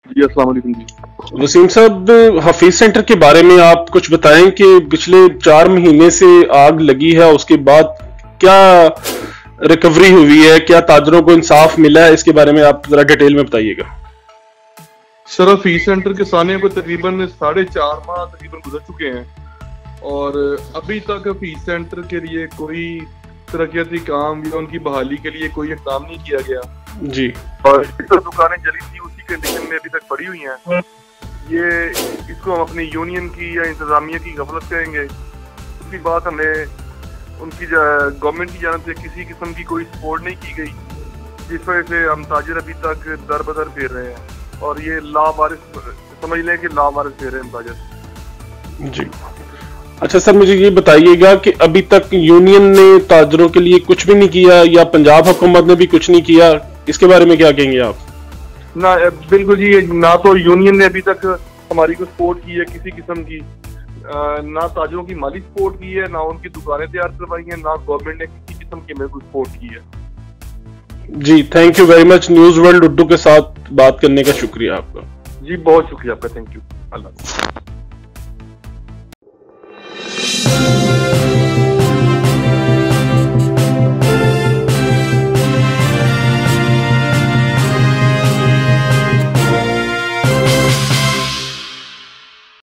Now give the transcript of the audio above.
जी अस्सलाम वालेकुम जी। वसीम साहब, हफीज सेंटर के बारे में आप कुछ बताएं कि पिछले 4 महीने से आग लगी है, उसके बाद क्या रिकवरी हुई है, क्या ताजरों को इंसाफ मिला है, इसके बारे में आप जरा डिटेल में बताइएगा। सर हफीज सेंटर के साने को तकरीबन 4.5 माह तकरीबन गुजर चुके हैं और अभी तक हफीज सेंटर के लिए कोई तरक्याती काम या उनकी बहाली के लिए कोई इक़दाम नहीं किया गया जी। और जो दुकानें जली थी उसी कंडीशन में अभी तक पड़ी हुई हैं। ये इसको हम अपनी यूनियन की या इंतजामिया की गफलत कहेंगे। दूसरी बात, हमें उनकी गवर्नमेंट की जानब से किसी किस्म की कोई सपोर्ट नहीं की गई, जिस वजह से हम ताजिर अभी तक दर बदर फिर रहे हैं और ये लावारिस समझ लें कि लावारिस फिर रहे हैं ताजिर जी। अच्छा सर, मुझे ये बताइएगा कि अभी तक यूनियन ने ताजरों के लिए कुछ भी नहीं किया या पंजाब हुकूमत ने भी कुछ नहीं किया, इसके बारे में क्या कहेंगे आप? ना बिल्कुल जी, ना तो यूनियन ने अभी तक हमारी को सपोर्ट की है किसी किस्म की, ना ताजरों की माली सपोर्ट की है, ना उनकी दुकानें तैयार करवाई हैं, ना गवर्नमेंट ने किसी किस्म की मेरे को सपोर्ट की है। जी, thank you very much. News world Urdu के साथ बात करने का शुक्रिया आपका। जी बहुत शुक्रिया आपका, थैंक यू। अल्लाह।